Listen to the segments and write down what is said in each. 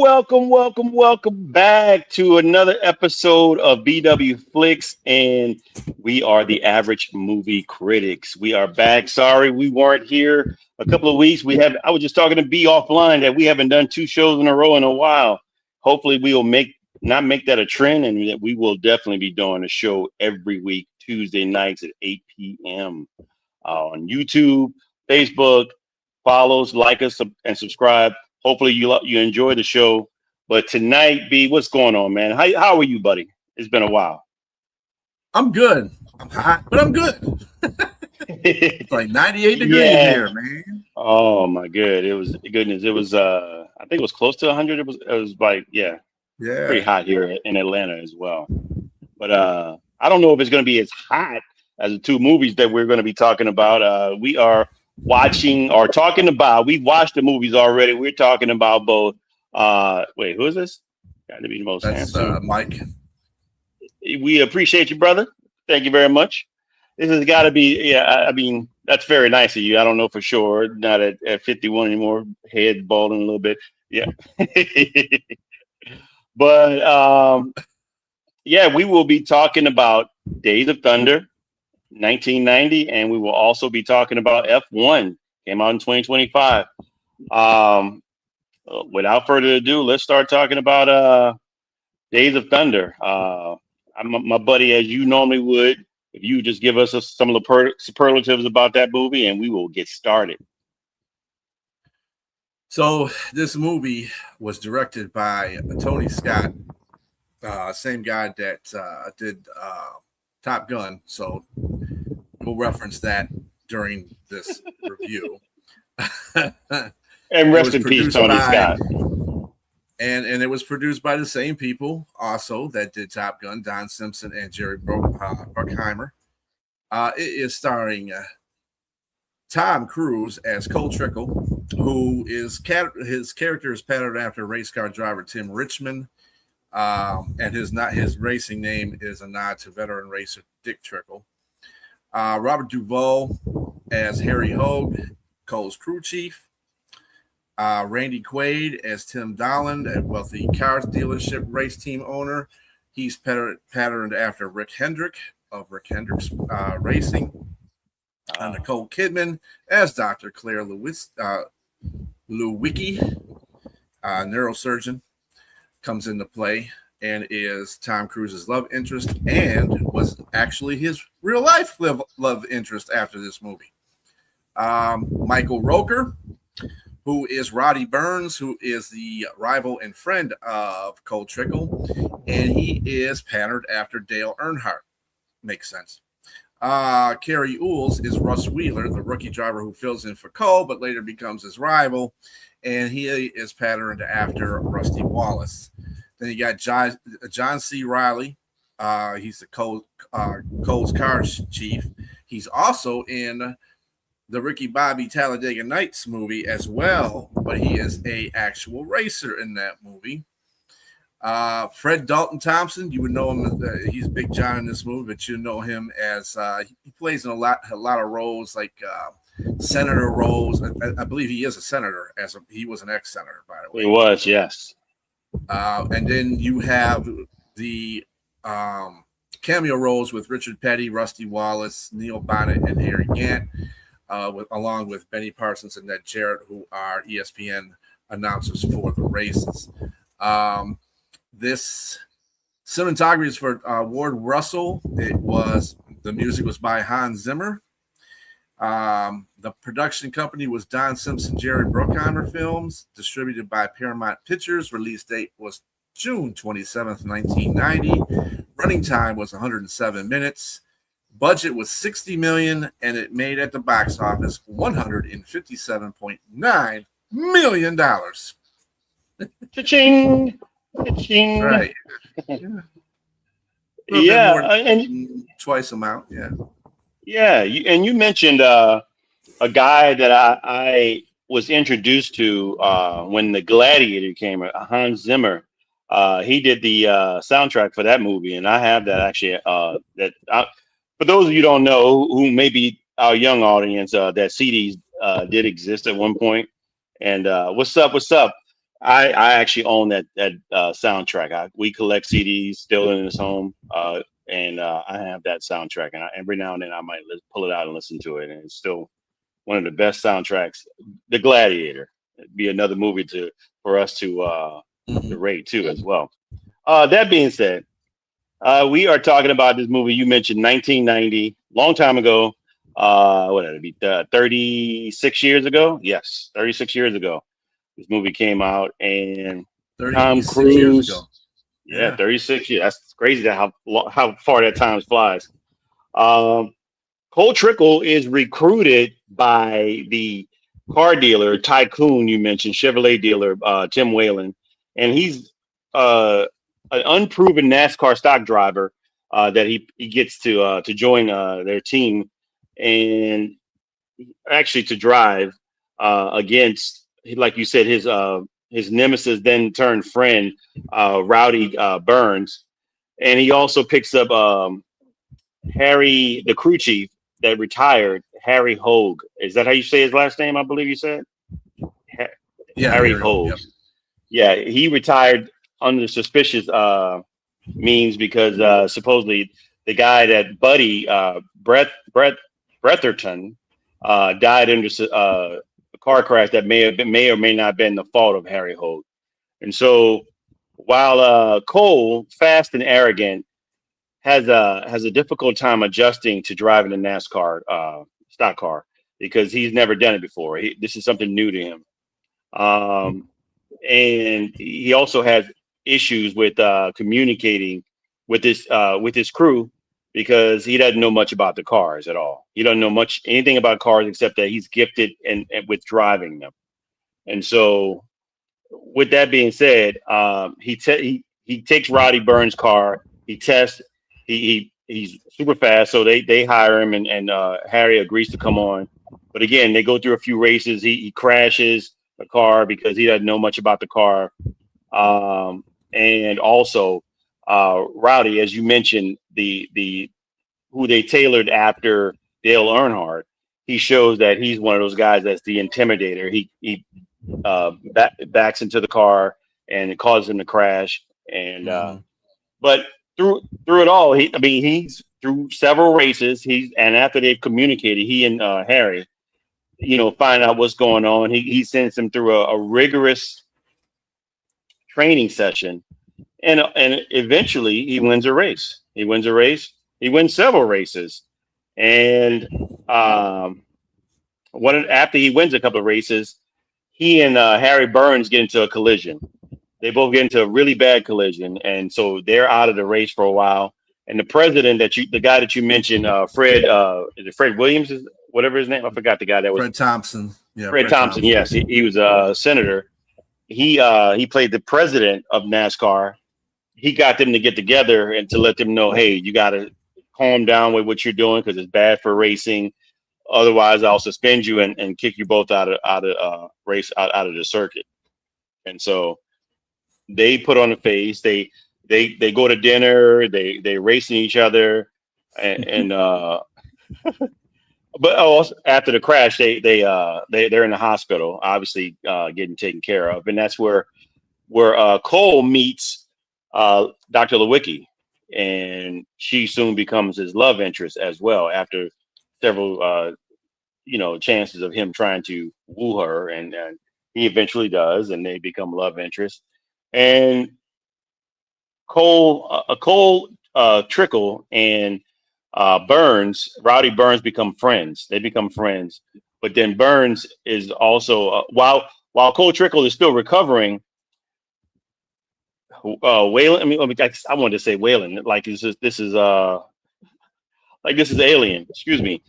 Welcome back to another episode of BW Flix, and we are the average movie critics. We are back. Sorry, we weren't here a couple of weeks. I was just talking to B offline that we haven't done two shows in a row in a while. Hopefully, we will not make that a trend, and that we will definitely be doing a show every week, Tuesday nights at 8 p.m. On YouTube, Facebook. Follows, like us, and subscribe. Hopefully you enjoy the show. But tonight, B, what's going on, man? How are you, buddy? It's been a while. I'm good. I'm hot, but I'm good. It's like 98 degrees here, man. Oh my goodness. It was I think it was close to 100. It was like, pretty hot here in Atlanta as well. But I don't know if it's gonna be as hot as the two movies that we're gonna be talking about. We are watching or talking about, we've watched the movies already. We're talking about both. Wait, who is this? Got to be the most handsome. Mike. We appreciate you, brother. Thank you very much. This has got to be, I mean, that's very nice of you. I don't know for sure. Not at 51 anymore. Head balding a little bit. Yeah. But we will be talking about Days of Thunder, 1990, and we will also be talking about F1. Came out in 2025. Without further ado, let's start talking about Days of Thunder. My buddy, as you normally would, if you just give us some of the superlatives about that movie, and we will get started. So this movie was directed by Tony Scott, same guy that did Top Gun. So we'll reference that during this review. And rest in peace, Tony Scott. And it was produced by the same people also that did Top Gun, Don Simpson and Jerry Bruckheimer. It is starring Tom Cruise as Cole Trickle, who is his character is patterned after race car driver Tim Richmond. And his racing name is a nod to veteran racer Dick Trickle. Robert Duvall as Harry Hogue, Cole's crew chief. Randy Quaid as Tim Dolland, a wealthy car dealership race team owner. He's patterned after Rick Hendrick of Rick Hendrick's Racing. Nicole Kidman as Dr. Claire Lewicki, neurosurgeon, comes into play and is Tom Cruise's love interest and was actually his real life love interest after this movie. Michael Roker, who is Roddy Burns, who is the rival and friend of Cole Trickle, and he is patterned after Dale Earnhardt. Makes sense. Carrie Ooles is Russ Wheeler, the rookie driver who fills in for Cole, but later becomes his rival, and he is patterned after Rusty Wallace. Then you got John C. Reilly. He's the Cole's car chief. He's also in the Ricky Bobby Talladega Nights movie as well, but he is a actual racer in that movie. Fred Dalton Thompson, you would know him. He's Big John in this movie, but you know him as he plays in a lot of roles, like senator roles. I believe he is a senator. He was an ex-senator, by the way. He was, yes. And then you have the cameo roles with Richard Petty, Rusty Wallace, Neil Bonnet, and Harry Gant. Along with Benny Parsons and Ned Jarrett, who are ESPN announcers for the races. This cinematography is for Ward Russell. The music was by Hans Zimmer. The production company was Don Simpson, Jerry Bruckheimer Films, distributed by Paramount Pictures. Release date was June 27th, 1990. Running time was 107 minutes. Budget was $60 million, and it made at the box office $157.9 million. Cha-ching! Cha-ching! Right. And twice amount. Yeah. Yeah, and you mentioned a guy that I was introduced to when The Gladiator came out, Hans Zimmer. He did the soundtrack for that movie, and I have that actually. For those of you who don't know, who maybe our young audience, that CDs did exist at one point. And what's up? I actually own that soundtrack. We collect CDs still in his home, and I have that soundtrack. And every now and then I might pull it out and listen to it, and it's still one of the best soundtracks. The Gladiator. It'd be another movie to for us to Hmm. rate too as well. That being said, we are talking about this movie you mentioned, 1990, long time ago. What would it be? 36 years ago? Yes, 36 years ago. This movie came out, and Tom 36 years ago. Cruise. Yeah, Yeah. 36 years. That's crazy that how far that time flies. Um, Cole Trickle is recruited by the car dealer tycoon you mentioned, Chevrolet dealer Tim Whalen, and he's uh, an unproven NASCAR stock driver that he gets to join their team, and actually to drive against, like you said, his nemesis then turned friend, Rowdy Burns, and he also picks up Harry, the crew chief that retired, Harry Hogue. Is that how you say his last name? I believe you said ha- Yeah, Harry Harry Holt. Hogue. Yep. Yeah, he retired under suspicious means because supposedly the guy that Buddy Brett Bretherton died under a car crash that may or may not have been the fault of Harry Hogue. And so while Cole, fast and arrogant, has a difficult time adjusting to driving a NASCAR stock car because he's never done it before. This is something new to him, um, and he also has issues with communicating with his crew because he doesn't know much about the cars at all. He doesn't know much anything about cars except that he's gifted and with driving them. And so, with that being said, he takes Roddy Burns' car. He tests. He's super fast, so they hire him, and Harry agrees to come on. But again, they go through a few races. He crashes the car because he doesn't know much about the car. And also, Rowdy, as you mentioned, the who they tailored after Dale Earnhardt. He shows that he's one of those guys that's the intimidator. He backs into the car and it causes him to crash. And Hmm. but through it all, I mean, he's through several races. And after they've communicated, he and Harry, find out what's going on. He sends him through a rigorous training session, and eventually he wins a race. He wins a race. He wins several races, and um, after he wins a couple of races, he and Harry Burns get into a collision. They both get into a really bad collision, and so they're out of the race for a while. And the president the guy that you mentioned, Fred, is it Fred Williams, is whatever his name? I forgot the guy that was Fred Thompson. Yeah, Fred Fred Thompson. Thompson. Yes, he was a senator. He played the president of NASCAR. He got them to get together and to let them know, hey, you got to calm down with what you're doing because it's bad for racing. Otherwise, I'll suspend you and kick you both out of race out of the circuit. And so they put on a face. They go to dinner. They racing each other, and but also after the crash, they're in the hospital, obviously getting taken care of, and that's where Cole meets Dr. Lewicki, and she soon becomes his love interest as well after several chances of him trying to woo her, and he eventually does, and they become love interests. And Cole Trickle and Rowdy Burns become friends. They become friends, but then Burns is also while Cole Trickle is still recovering. Waylon. I wanted to say Waylon. Like this is Alien. Excuse me.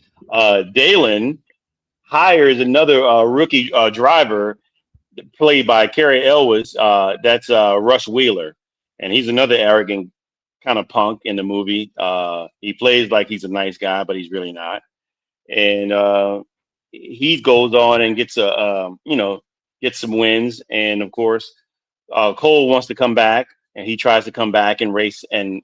Dalen hires another rookie driver played by Carrie Elwes. That's Rush Wheeler, and he's another arrogant kind of punk in the movie. He plays like he's a nice guy, but he's really not. And he goes on and gets some wins. And of course, Cole wants to come back, and he tries to come back and race. And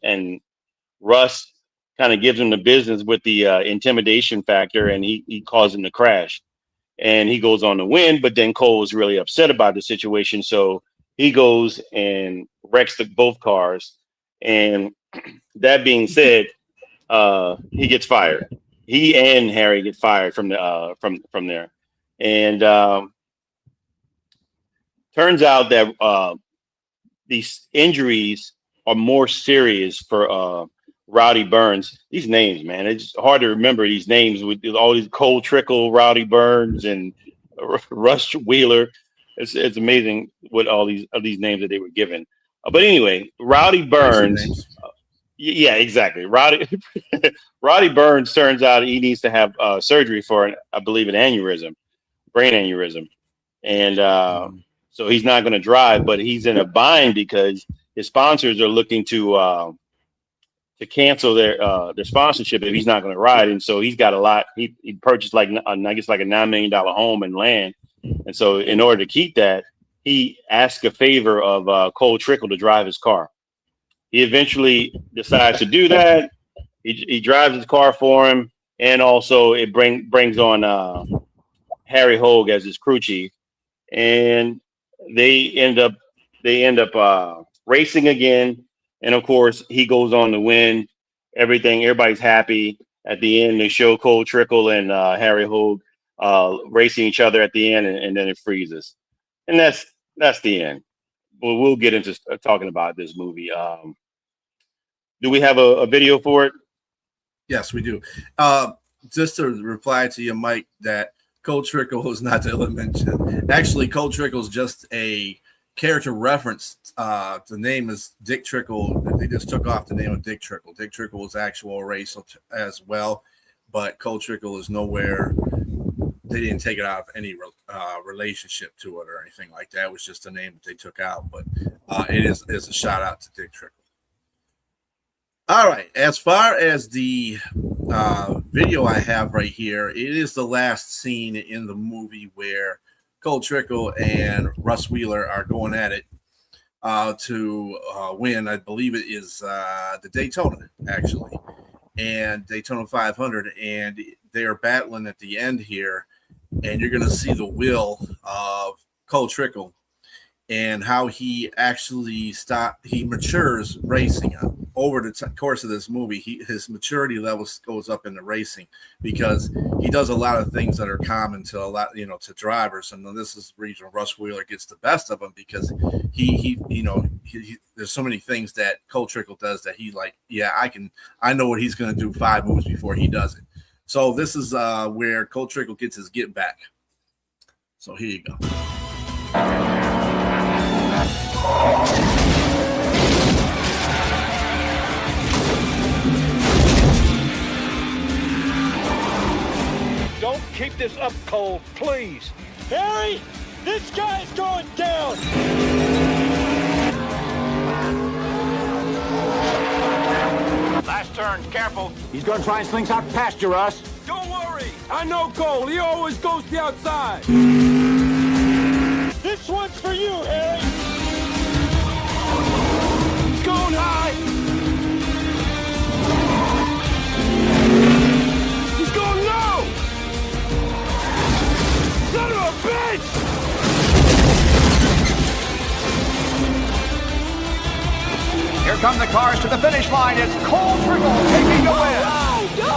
Russ kind of gives him the business with the intimidation factor, and he causes him to crash and he goes on to win. But then Cole is really upset about the situation, so he goes and wrecks both cars. And that being said, he gets fired. He and Harry get fired from the from there. And turns out that these injuries are more serious for Rowdy Burns. These names, man, it's hard to remember these names with all these Cole Trickle, Rowdy Burns, and Rush Wheeler. It's amazing what all these names that they were given. But anyway, Rowdy Burns. Yeah, exactly. Rowdy Burns turns out he needs to have surgery for, I believe, an aneurysm, brain aneurysm, and so he's not going to drive. But he's in a bind because his sponsors are looking to cancel their sponsorship if he's not going to ride, and so he's got a lot. He purchased like I guess like a $9 million home and land, and so in order to keep that, he asked a favor of Cole Trickle to drive his car. He eventually decides to do that. He drives his car for him, and also it brings on Harry Hogue as his crew chief, and they end up racing again. And of course, he goes on to win everything. Everybody's happy at the end. They show Cole Trickle and Harry Hogue racing each other at the end, and then it freezes, and that's the end. We'll get into talking about this movie. Do we have a video for it? Yes, we do. Just to reply to you, Mike, that Cole Trickle is not the mention. Actually, Cole Trickle is just a character reference. The name is Dick Trickle. They just took off the name of Dick Trickle. Dick Trickle was actual race as well, but Cole Trickle is nowhere. They didn't take it out of any relationship to it or anything like that. It was just a name that they took out, but it is a shout out to Dick Trickle. All right. As far as the video I have right here, it is the last scene in the movie where Cole Trickle and Russ Wheeler are going at it to win. I believe it is the Daytona, actually, and Daytona 500, and they are battling at the end here, and you're going to see the will of Cole Trickle and how he actually matures racing over the course of this movie. His maturity level goes up in the racing because he does a lot of things that are common to a lot, to drivers. And then this is the reason Russ Wheeler gets the best of him, because he there's so many things that Cole Trickle does that I know what he's going to do 5 moves before he does it. So this is where Cole Trickle gets his get back. So here you go. Don't keep this up, Cole, please. Harry, this guy's going down. Last turn, careful. He's gonna try and slingshot past you, Russ. Don't worry. I know Cole. He always goes to the outside. This one's for you, Harry. He's going high. He's going low. Son of a bitch! Here come the cars to the finish line. It's Cole Trickle taking the win. Go!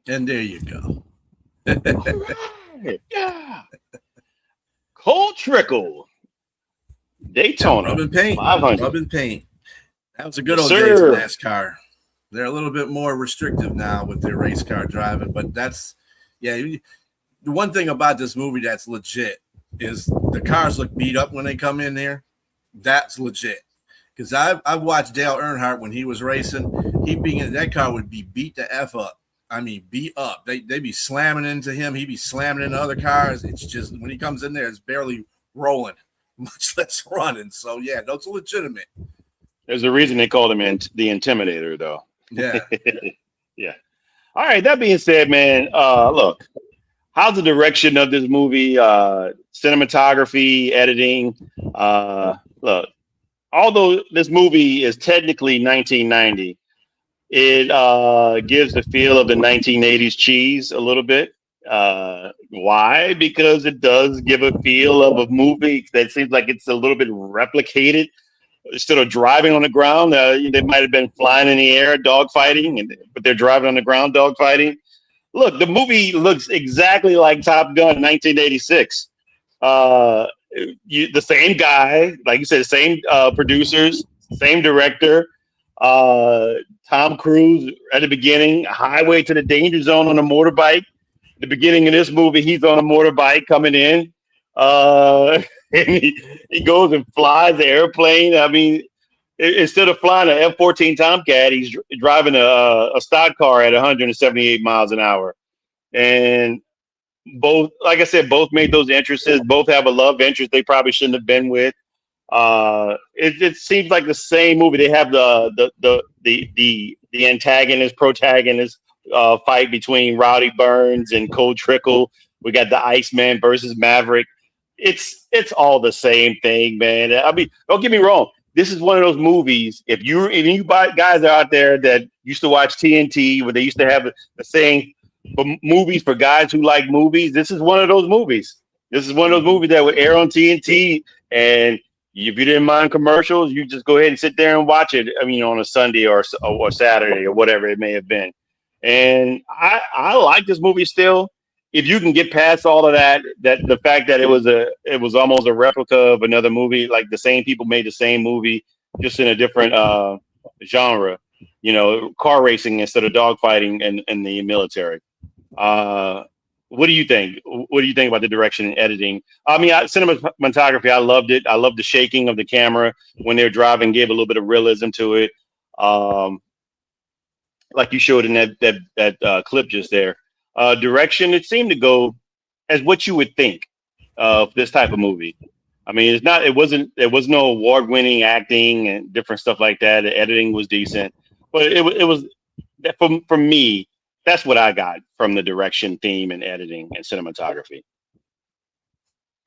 And there you go. Right. Yeah. Cole Trickle, Daytona, Rub and paint. 500. Rub and paint. That was a good old Yes, days sir. of NASCAR. They're a little bit more restrictive now with their race car driving, but the one thing about this movie that's legit is the cars look beat up when they come in there. That's legit. Because I've watched Dale Earnhardt when he was racing. That car would be beat the F up. I mean, beat up. They'd be slamming into him. He'd be slamming into other cars. It's just when he comes in there, it's barely rolling, much less running. So, yeah, that's legitimate. There's a reason they called him the Intimidator, though. Yeah. Yeah. All right. That being said, man, look, how's the direction of this movie? Cinematography, editing. Look, although this movie is technically 1990, It gives the feel of the 1980s cheese a little bit. Why? Because it does give a feel of a movie that seems like it's a little bit replicated. Instead of driving on the ground, they might have been flying in the air, dogfighting, but they're driving on the ground, dogfighting. Look, the movie looks exactly like Top Gun 1986. Uh, the same guy, like you said, same producers, same director. Uh, Tom Cruise at the beginning, highway to the danger zone on a motorbike. At the beginning of this movie, he's on a motorbike coming in. And he goes and flies the airplane. I mean, instead of flying an F-14 Tomcat, he's driving a stock car at 178 miles an hour. And both, like I said, both made those entrances. Both have a love interest they probably shouldn't have been with. It seems like the same movie. They have the antagonist protagonist fight between Rowdy Burns and Cole Trickle. We got the Iceman versus Maverick. It's all the same thing, man. I mean, don't get me wrong. This is one of those movies. If you guys are out there that used to watch TNT, where they used to have the saying for movies for guys who like movies, this is one of those movies. This is one of those movies that would air on TNT, and if you didn't mind commercials, you just go ahead and sit there and watch it. I mean, on a Sunday or Saturday or whatever it may have been. And I like this movie still. If you can get past all of that the fact that it was almost a replica of another movie, like the same people made the same movie, just in a different genre, car racing instead of dogfighting in the military. What do you think? What do you think about the direction and editing? I mean, cinematography, I loved it. I loved the shaking of the camera when they're driving, gave a little bit of realism to it. Like you showed in that clip just there. Direction, it seemed to go as what you would think of this type of movie. I mean, there was no award-winning acting and different stuff like that. The editing was decent, but it was for me. That's what I got from the direction, theme, and editing and cinematography.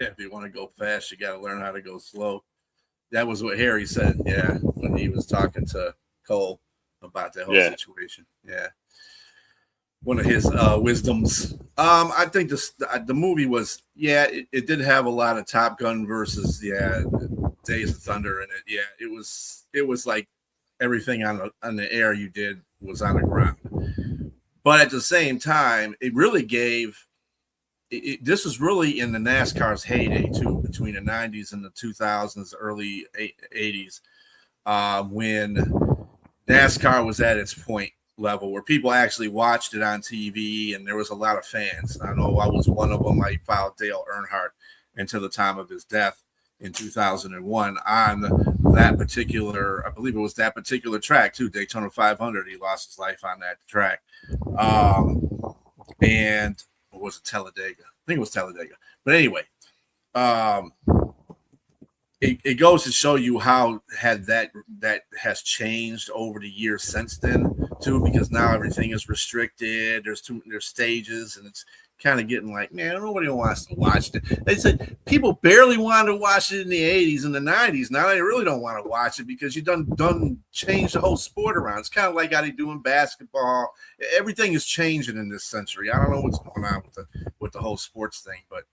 Yeah, if you want to go fast, you got to learn how to go slow. That was what Harry said. Yeah, when he was talking to Cole about that whole situation. Yeah, one of his wisdoms. I think the movie was it did have a lot of Top Gun versus Days of Thunder in it. Yeah, it was like everything on the air you did was on the ground. But at the same time, it really gave this was really in the NASCAR's heyday too, between the 90s and the 2000s, early 80s, when NASCAR was at its point level where people actually watched it on TV and there was a lot of fans. I know I was one of them. I followed Dale Earnhardt until the time of his death in 2001 on that particular, I believe it was that particular track too, Daytona 500. He lost his life on that track. And or was it Talladega? I think it was Talladega. But anyway, it goes to show you how that has changed over the years since then too, because now everything is restricted. There's stages, and it's kind of getting like, man, nobody wants to watch it. They said people barely wanted to watch it in the 80s and the 90s. Now they really don't want to watch it because you done changed the whole sport around. It's kind of like how they do in basketball. Everything is changing in this century. I don't know what's going on with the whole sports thing, but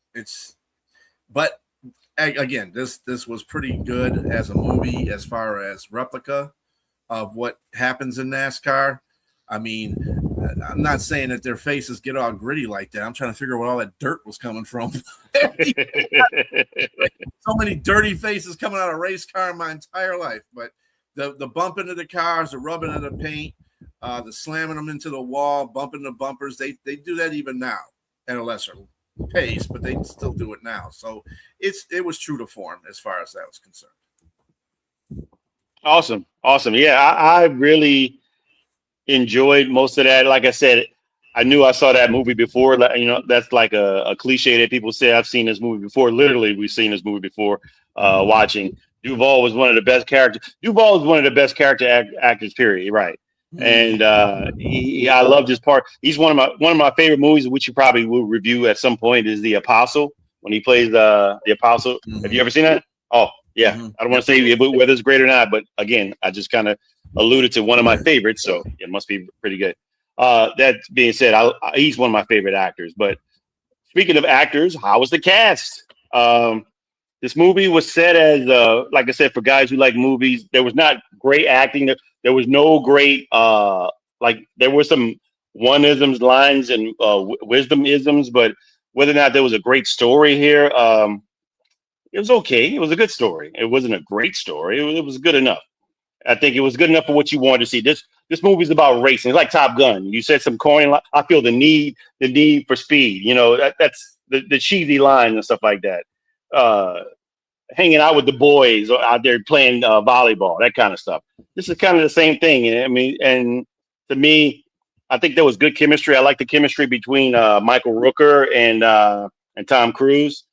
again, this was pretty good as a movie as far as replica of what happens in NASCAR. I mean, I'm not saying that their faces get all gritty like that. I'm trying to figure out where all that dirt was coming from. So many dirty faces coming out of a race car in my entire life. But the bumping of the cars, the rubbing of the paint, the slamming them into the wall, bumping the bumpers, they do that even now at a lesser pace, but they still do it now. So it was true to form as far as that was concerned. Awesome. Yeah, I really enjoyed most of that. Like I said, I knew I saw that movie before. That's like a cliche that people say, I've seen this movie before. Literally, we've seen this movie before. Watching Duvall was one of the best characters. Duvall is one of the best character actors. Period. Right. And I loved his part. He's one of my favorite movies, which you probably will review at some point, is The Apostle, when he plays the Apostle. Have you ever seen that? Oh, Yeah, I don't want to say whether it's great or not, but again, I just kind of alluded to one of my favorites, so it must be pretty good. That being said, he's one of my favorite actors. But speaking of actors, how was the cast? This movie was set as, like I said, for guys who like movies. There was not great acting. There was no great, there were some one-isms, lines, and wisdom-isms, but whether or not there was a great story here, it was okay. It was a good story. It wasn't a great story. It was good enough. I think it was good enough for what you wanted to see. This movie's about racing. It's like Top Gun. You said some corny. I feel the need for speed. That's the cheesy lines and stuff like that. Hanging out with the boys or out there playing volleyball, that kind of stuff. This is kind of the same thing. I mean, and to me, I think there was good chemistry. I like the chemistry between Michael Rooker and Tom Cruise.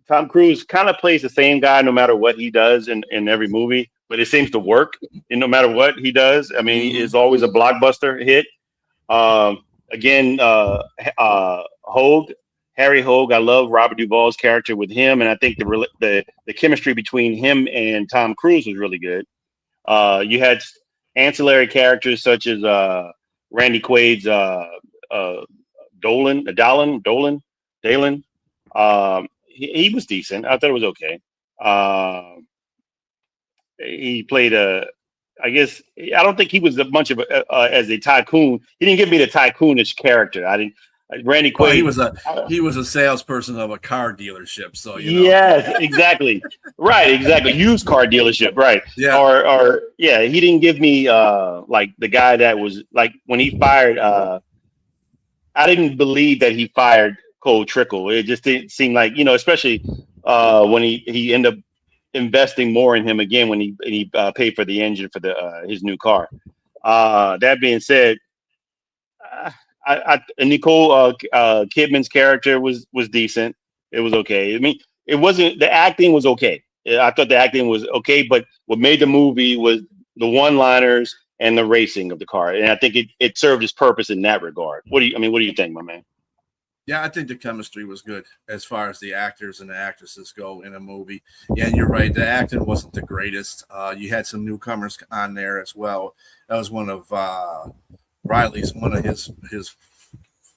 Tom Cruise kind of plays the same guy no matter what he does in every movie, but it seems to work in no matter what he does. I mean, it's always a blockbuster hit. Harry Hogue, I love Robert Duvall's character with him, and I think the chemistry between him and Tom Cruise was really good. You had ancillary characters such as Randy Quaid's Dalen. He was decent. I thought it was okay. He played I guess I don't think he was a bunch of as a tycoon. He didn't give me the tycoonish character. I didn't. Randy Quaid. Well, he was a salesperson of a car delership. So yes, exactly. Right, exactly. Used car dealership. Right. Yeah. Or yeah, he didn't give me like the guy that was like when he fired. I didn't believe that he fired Cole Trickle. It just didn't seem like, especially when he ended up investing more in him again when he paid for the engine for his new car. That being said, Nicole Kidman's character was decent. It was okay. I mean, it wasn't, the acting was okay. I thought the acting was okay, but what made the movie was the one-liners and the racing of the car, and I think it served its purpose in that regard. What do you think, my man? Yeah, I think the chemistry was good as far as the actors and the actresses go in a movie. Yeah, and you're right. The acting wasn't the greatest. You had some newcomers on there as well. That was one of his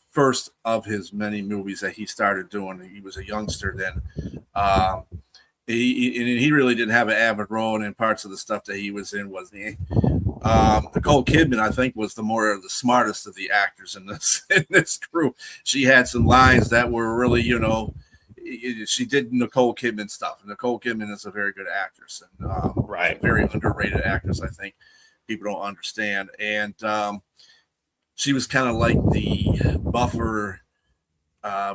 first of his many movies that he started doing. He was a youngster then. He really didn't have an avid role in parts of the stuff that he was in. Nicole Kidman, I think, was the smartest of the actors in this crew. She had some lines that were really, she did Nicole Kidman stuff. Nicole Kidman is a very good actress and right, very underrated actress. I think people don't understand. And she was kind of like the buffer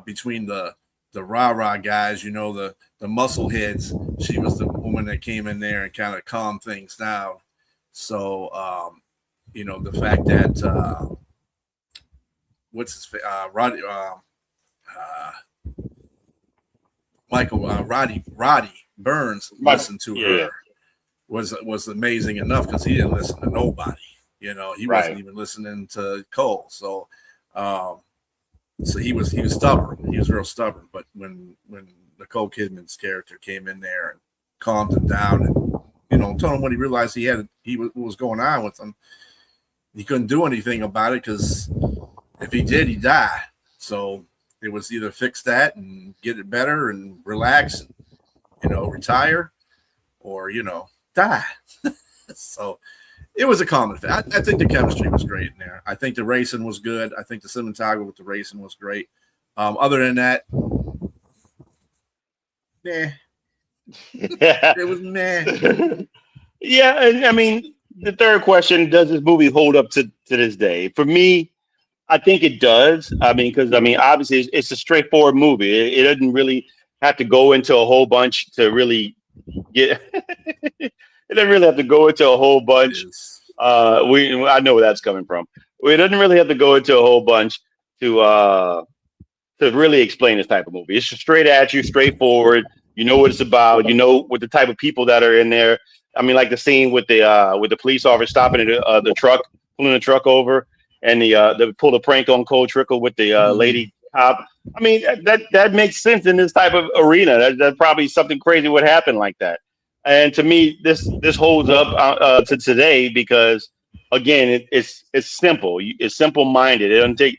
between the rah-rah guys, the muscle heads. She was the woman that came in there and kind of calmed things down. So, the fact that Roddy Burns listened to her was amazing enough because he didn't listen to nobody. He wasn't even listening to Cole. So, so he was stubborn. He was real stubborn. But when Nicole Kidman's character came in there and calmed him down and told him when he realized what was going on with him, he couldn't do anything about it because if he did, he'd die. So it was either fix that and get it better and relax and retire, or die. So it was a common thing. I think the chemistry was great in there. I think the racing was good. I think the cinematography with the racing was great. Other than that, it was meh. Yeah, and I mean, the third question: does this movie hold up to this day? For me, I think it does. I mean, because obviously, it's a straightforward movie. It doesn't really have to go into a whole bunch to really get. It doesn't really have to go into a whole bunch. I know where that's coming from. It doesn't really have to go into a whole bunch to really explain this type of movie. It's straight at you, straightforward. You know what it's about. You know what the type of people that are in there. I mean, like the scene with the police officer stopping the truck, pulling the truck over, and they pull the prank on Cole Trickle with the lady cop. I mean, that makes sense in this type of arena. That probably something crazy would happen like that. And to me, this holds up to today because again, it's simple. It's simple minded. It doesn't take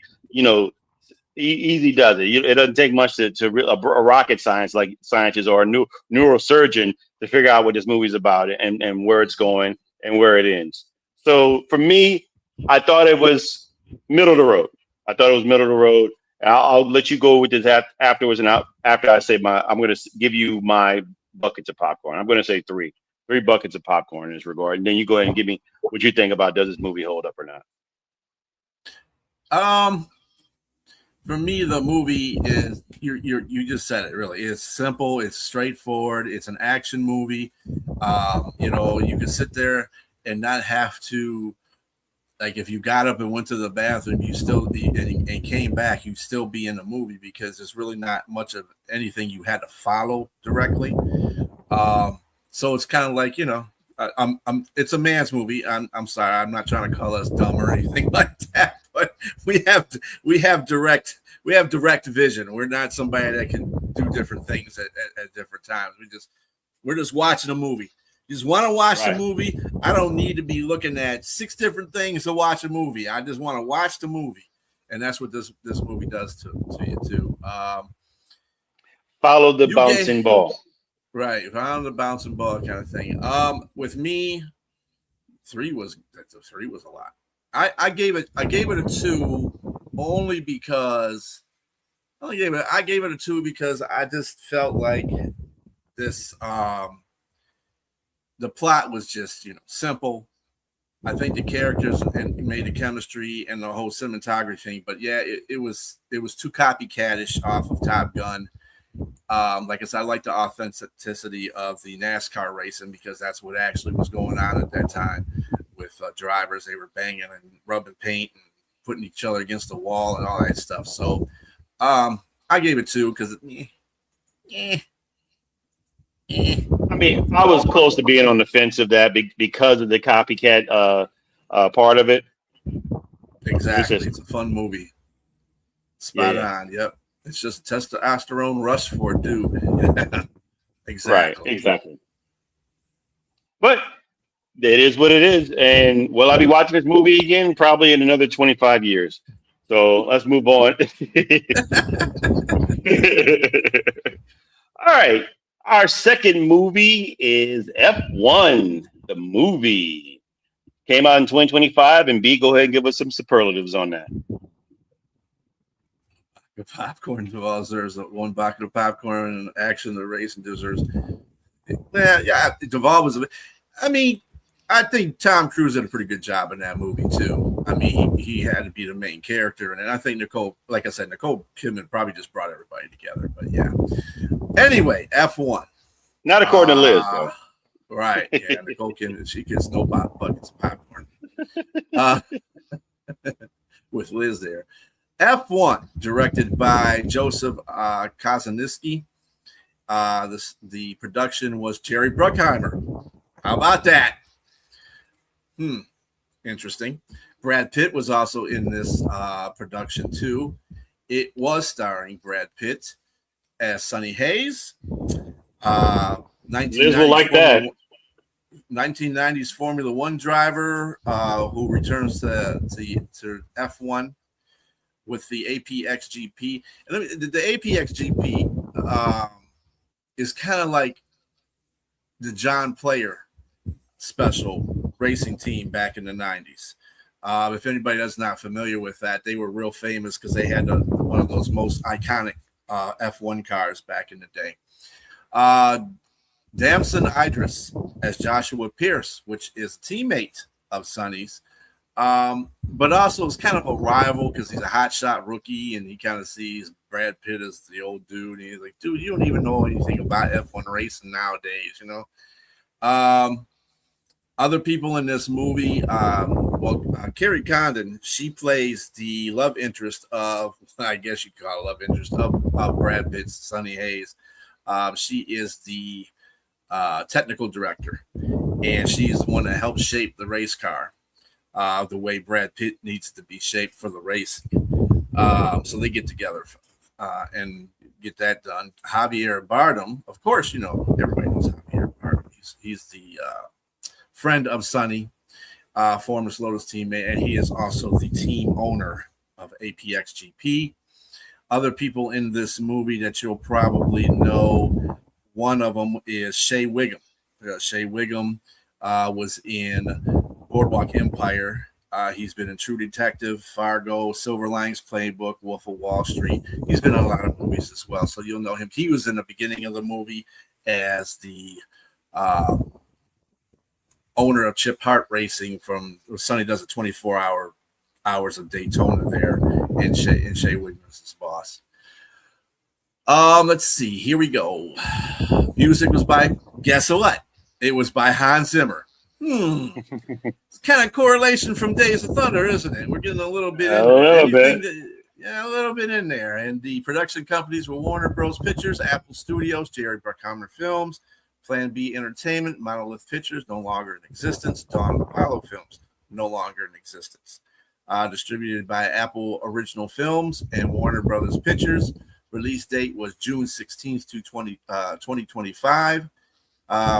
easy does it. It doesn't take much a rocket scientist or a neurosurgeon to figure out what this movie's about and where it's going and where it ends. So for me, I thought it was middle of the road. I thought it was middle of the road. I'll let you go with this afterwards, and after I say I'm going to give you my buckets of popcorn. I'm going to say three buckets of popcorn in this regard, and then you go ahead and give me what you think about does this movie hold up or not. For me, the movie is you just said it. Really, it's simple. It's straightforward. It's an action movie. You can sit there and not have to, like, if you got up and went to the bathroom, you still be and came back, you still be in the movie because there's really not much of anything you had to follow directly. So it's kind of like it's a man's movie. I'm sorry, I'm not trying to call us dumb or anything like that, but we have direct vision. We're not somebody that can do different things at different times. We're just watching a movie. You just want to watch the movie. I don't need to be looking at 6 different things to watch a movie. I just want to watch the movie, and that's what this movie does to you too. Follow the bouncing ball. Right, around the bouncing ball kind of thing. With me, 3 was a lot. I gave it a 2 only because I gave it a 2 because I just felt like this. The plot was just simple. I think the characters and made the chemistry and the whole cinematography thing, but yeah, it was too copycatish off of Top Gun. Like I said, I like the authenticity of the NASCAR racing because that's what actually was going on at that time with drivers. They were banging and rubbing paint and putting each other against the wall and all that stuff. So I gave it 2 because I mean, I was close to being on the fence of that because of the copycat part of it. Exactly. It's a fun movie. Spot on. Yep. It's just testosterone rush for a dude. Exactly. Right. Exactly. But it is what it is. And will I be watching this movie again? Probably in another 25 years. So let's move on. All right. Our second movie is F1, the movie. Came out in 2025. And B, go ahead and give us some superlatives on that. The popcorn deserves one bucket of popcorn and action. The racing deserves. Yeah. Duvall was. I mean, I think Tom Cruise did a pretty good job in that movie too. I mean, he had to be the main character, and I think Nicole Kidman probably just brought everybody together. But yeah. Anyway, F1. Not according to Liz, though. Right. Yeah, Nicole Kidman, she gets no buckets of popcorn. With Liz there. F1, directed by Joseph Kosinski. The production was Jerry Bruckheimer. How about that? Interesting. Brad Pitt was also in this production too. It was starring Brad Pitt as Sonny Hayes. 1990s will like that. 1990s Formula One driver who returns to F1 with the APXGP. And the APXGP is kind of like the John Player special racing team back in the 90s. If anybody is not familiar with that, they were real famous because they had one of those most iconic F1 cars back in the day. Damson Idris as Joshua Pierce, which is a teammate of Sonny's, but also is kind of a rival because he's a hotshot rookie and he kind of sees Brad Pitt as the old dude. And he's like, dude, you don't even know anything about F1 racing nowadays, Other people in this movie, Carrie Condon, she plays the love interest of, I guess you could call it love interest of Brad Pitt's Sonny Hayes. She is the technical director, and she's the one that helps shape the race car the way Brad Pitt needs to be shaped for the race. So they get together and get that done. Javier Bardem, of course, everybody knows Javier Bardem. He's the friend of Sonny, former Lotus teammate, and he is also the team owner of APXGP. Other people in this movie that you'll probably know, one of them is Shea Wiggum. Shea Wiggum was in Boardwalk Empire. He's been in True Detective, Fargo, Silver Linings Playbook, Wolf of Wall Street. He's been in a lot of movies as well, so you'll know him. He was in the beginning of the movie as the owner of Chip Hart Racing from Sonny does a 24 hours of Daytona there, and Shea Wiggum is his boss. Let's see. Here we go. Music was by, guess what? It was by Hans Zimmer. It's kind of correlation from Days of Thunder, isn't it? We're getting a little bit in there. A little bit in there. And the production companies were Warner Bros. Pictures, Apple Studios, Jerry Bruckheimer Films, Plan B Entertainment, Monolith Pictures, no longer in existence, Dawn Apollo Films, no longer in existence. Distributed by Apple Original Films and Warner Brothers Pictures. Release date was June 16th to 2025.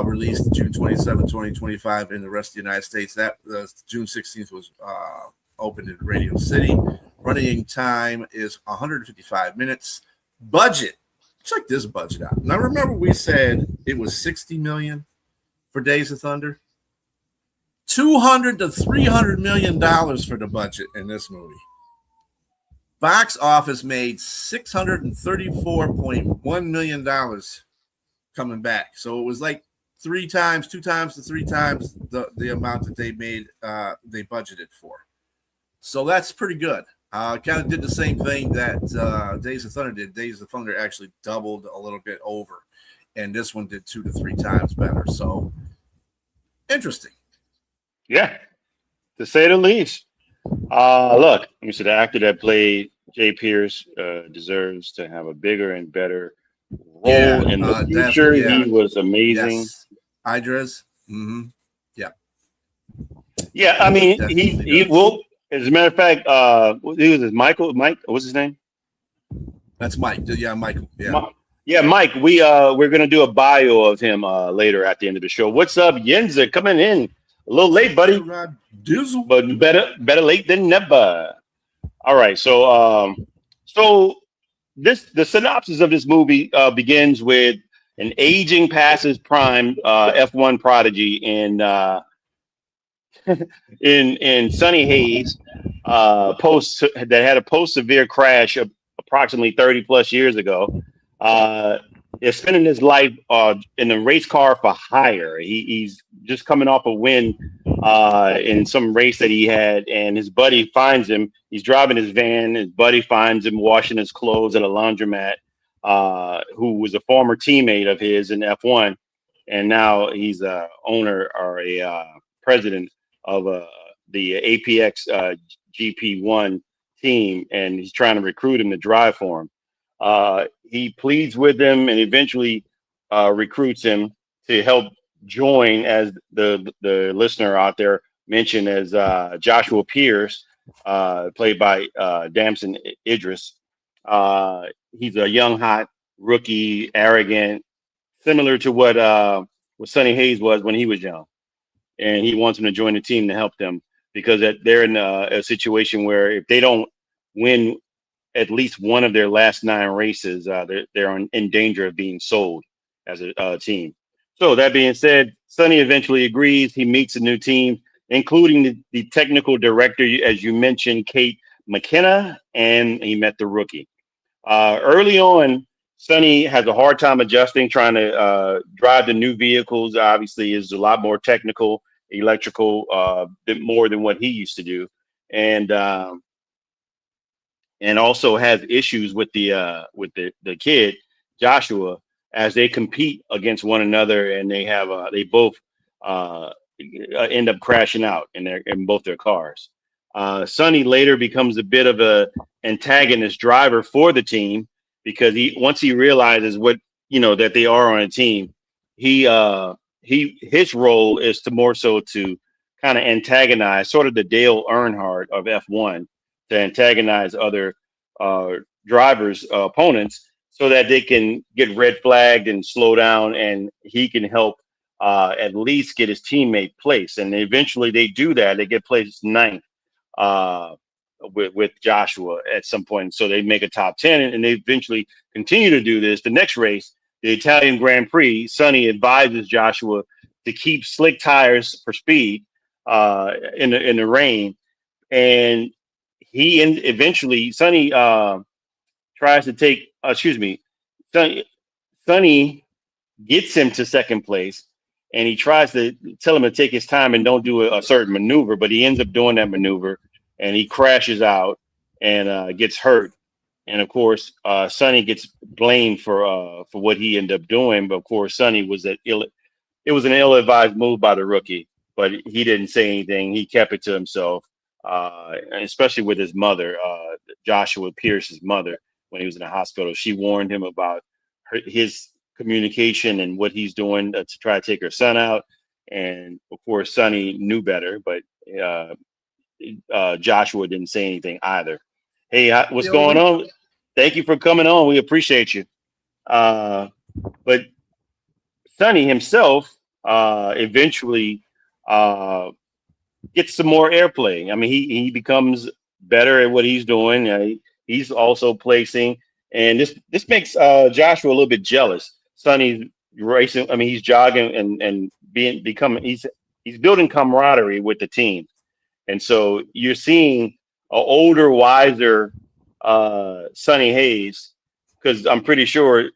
Released June 27, 2025 in the rest of the United States. That June 16th was opened in Radio City. Running time is 155 minutes. Budget. Check this budget out. Now remember we said it was $60 million for Days of Thunder. $200 to $300 million for the budget in this movie. Box office made $634.1 million coming back. So it was like two times to three times the amount that they made, they budgeted for. So that's pretty good. Kind of did the same thing that Days of Thunder did. Days of Thunder actually doubled a little bit over, and this one did 2 to 3 times better. So interesting. Yeah, to say the least. Look, you said the actor that played Jay Pierce deserves to have a bigger and better role in the future. He was amazing. Yes. Idris. Mm-hmm. Yeah. Yeah, I mean, he will. As a matter of fact, he was Michael. Mike, what's his name? That's Mike. Yeah, Michael. Yeah, Mike. We're gonna do a bio of him later at the end of the show. What's up, Yenza? Coming in a little late, buddy. But better late than never. All right, so the synopsis of this movie begins with an aging past his prime F1 prodigy in Sonny Hayes that had a post-severe crash approximately 30 plus years ago. Is spending his life in a race car for hire. He's just coming off a win in some race that he had, and his buddy finds him. He's driving his van. His buddy finds him washing his clothes at a laundromat, who was a former teammate of his in F1, and now he's a owner or a president of the APX GP1 team, and he's trying to recruit him to drive for him. He pleads with him and eventually recruits him to help join, as the listener out there mentioned, as Joshua Pierce, played by Damson Idris. He's a young, hot rookie, arrogant, similar to what Sonny Hayes was when he was young. And he wants him to join the team to help them because they're in a situation where if they don't win at least one of their last 9 races, they're in danger of being sold as a team. So that being said, Sonny eventually agrees. He meets a new team, including the technical director, as you mentioned, Kate McKenna, and he met the rookie. Early on, Sonny has a hard time adjusting, trying to drive the new vehicles. Obviously, is a lot more technical, electrical, bit more than what he used to do, and also has issues with the kid Joshua as they compete against one another, and they both end up crashing out in both their cars. Sonny later becomes a bit of a antagonist driver for the team because once he realizes that they are on a team, his role is to more so to kind of antagonize, sort of the Dale Earnhardt of F1, to antagonize other drivers, opponents, so that they can get red flagged and slow down, and he can help at least get his teammate placed. And eventually they do that. They get placed ninth uh, with Joshua at some point. So they make a top 10, and they eventually continue to do this. The next race, the Italian Grand Prix, Sonny advises Joshua to keep slick tires for speed in the rain. And eventually, Sonny tries to take, Sonny gets him to second place, and he tries to tell him to take his time and don't do a certain maneuver, but he ends up doing that maneuver, and he crashes out and gets hurt. And of course, Sonny gets blamed for what he ended up doing. But of course, Sonny was it was an ill-advised move by the rookie, but he didn't say anything. He kept it to himself, especially with his mother, Joshua Pierce's mother, when he was in the hospital. She warned him about his communication and what he's doing to try to take her son out. And of course, Sonny knew better, but Joshua didn't say anything either. Hey, what's going on? Thank you for coming on. We appreciate you. But Sonny himself eventually gets some more airplay. I mean, he becomes better at what he's doing. He's also placing, and this makes Joshua a little bit jealous. Sonny's racing. I mean, he's jogging and he's building camaraderie with the team, and so you're seeing an older, wiser Sonny Hayes, because I'm pretty sure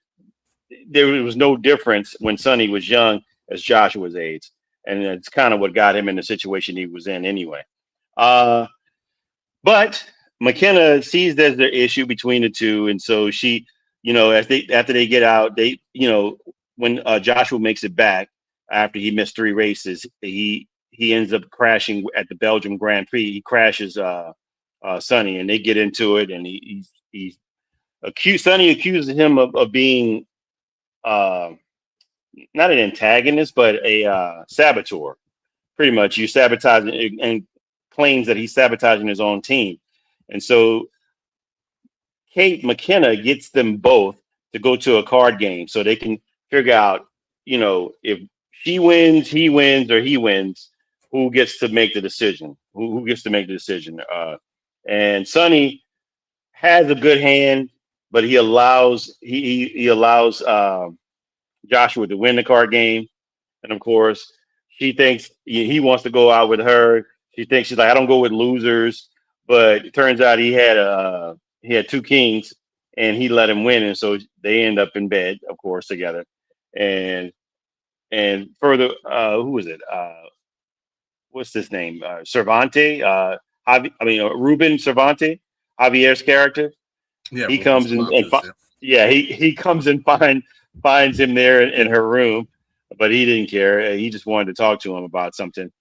there was no difference when Sonny was young as Joshua's age, and it's kind of what got him in the situation he was in anyway. But McKenna sees there's the issue between the two, and so she, after they get out, when Joshua makes it back after he missed 3 races, he ends up crashing at the Belgium Grand Prix. He crashes Sonny, and they get into it, and Sonny accuses him of being not an antagonist, but a saboteur. Pretty much, you sabotaging, and claims that he's sabotaging his own team. And so Kate McKenna gets them both to go to a card game so they can figure out, if she wins, he wins, or he wins, who gets to make the decision, who gets to make the decision. And Sonny has a good hand, but he allows Joshua to win the card game. And of course, she thinks he wants to go out with her. She thinks, she's like, I don't go with losers. But it turns out he had 2 kings, and he let him win, and so they end up in bed, of course, together. And further, who was it? What's his name? Cervantes. Ruben Cervantes, Javier's character. Yeah, he comes he comes and finds him there in her room, but he didn't care. He just wanted to talk to him about something,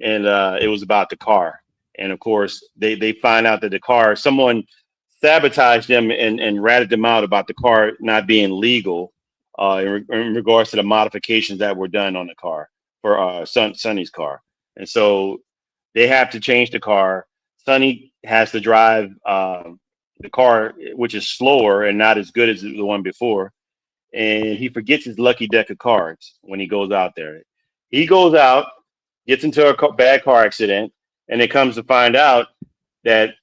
and it was about the car. And of course, they find out that the car, someone sabotaged them and ratted them out about the car not being legal in regards to the modifications that were done on the car for Sonny's car. And so they have to change the car. Sonny has to drive the car, which is slower and not as good as the one before. And he forgets his lucky deck of cards when he goes out there. He goes out, gets into a bad car accident, and it comes to find out that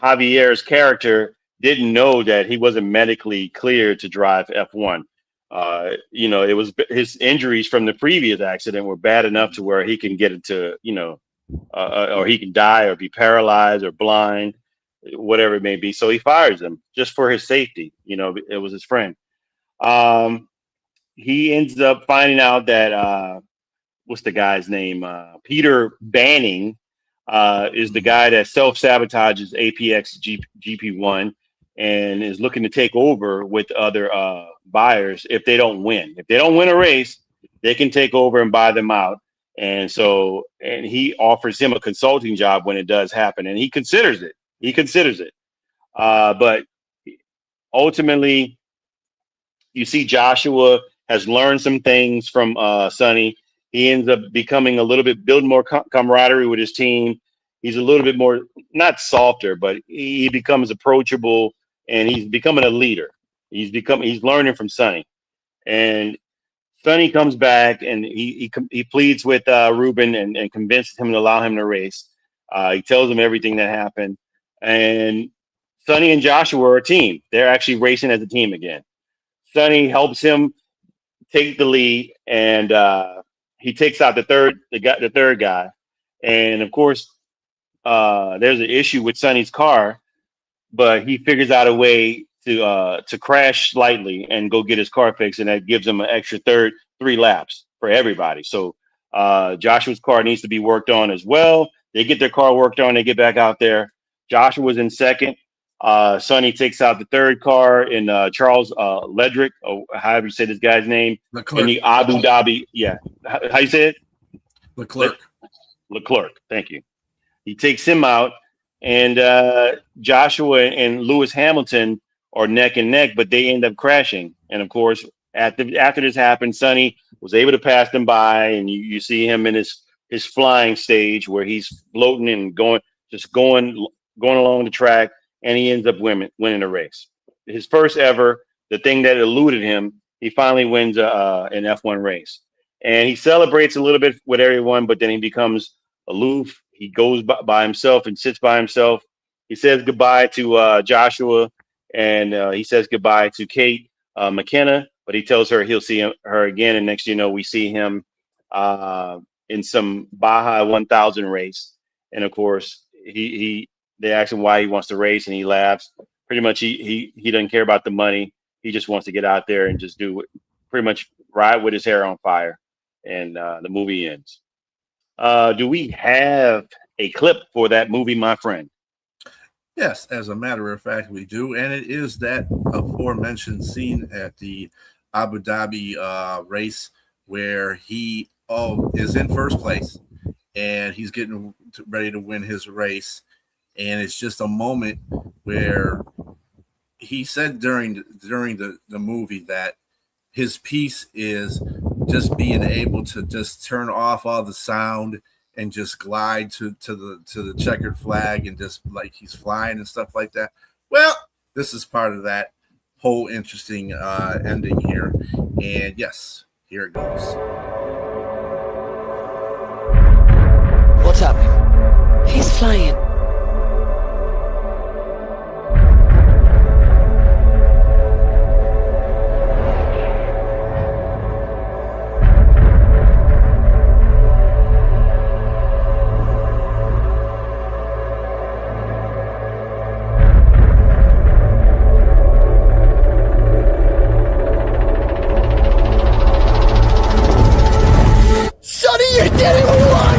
Javier's character didn't know that he wasn't medically cleared to drive F1. It was his injuries from the previous accident were bad enough to where he can get into, or he can die or be paralyzed or blind, whatever it may be. So he fires him just for his safety. It was his friend. He ends up finding out that what's the guy's name? Peter Banning is the guy that self-sabotages APX GP1 and is looking to take over with other buyers if they don't win. If they don't win a race, they can take over and buy them out. And he offers him a consulting job when it does happen, and he considers it. But ultimately, you see Joshua has learned some things from Sonny. He ends up becoming building more camaraderie with his team. He's a little bit more, not softer, but he becomes approachable, and he's becoming a leader. He's learning from Sonny. And Sonny comes back and he pleads with Ruben and convinces him to allow him to race. He tells him everything that happened, and Sonny and Joshua are a team. They're actually racing as a team again. Sonny helps him take the lead, and he takes out the third guy, and of course, there's an issue with Sonny's car, but he figures out a way to crash slightly and go get his car fixed, and that gives him an extra 3 laps for everybody. So Joshua's car needs to be worked on as well. They get their car worked on, they get back out there. Joshua's in second. Sonny takes out the third car in Charles Ledrick, or however you say this guy's name, in the Abu Dhabi. Yeah, how you say it? Leclerc. Leclerc. Thank you. He takes him out, and Joshua and Lewis Hamilton are neck and neck, but they end up crashing. And of course, after this happened, Sonny was able to pass them by, and you see him in his flying stage where he's floating and going along the track, and he ends up winning the race. His first ever, the thing that eluded him, he finally wins an F1 race. And he celebrates a little bit with everyone, but then he becomes aloof. He goes by himself and sits by himself. He says goodbye to Joshua, and he says goodbye to Kate McKenna, but he tells her he'll see her again. And next, we see him in some Baja 1000 race. And of course, they ask him why he wants to race, and he laughs. Pretty much, he doesn't care about the money. He just wants to get out there and just pretty much ride with his hair on fire. And the movie ends. Do we have a clip for that movie, my friend? Yes, as a matter of fact, we do. And it is that aforementioned scene at the Abu Dhabi race where he is in first place and he's getting ready to win his race. And it's just a moment where he said during the movie that his piece is just being able to just turn off all the sound and just glide to the checkered flag and just like he's flying and stuff like that. Well, this is part of that whole interesting ending here. And yes, here it goes. What's happening? He's flying. Sonny, you did it! We won!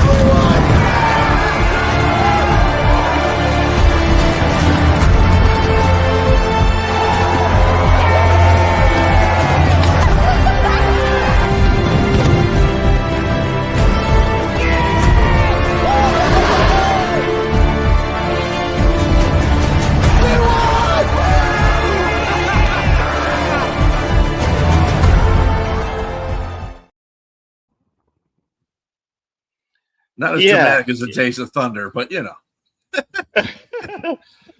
Not as dramatic as a Taste of Thunder, but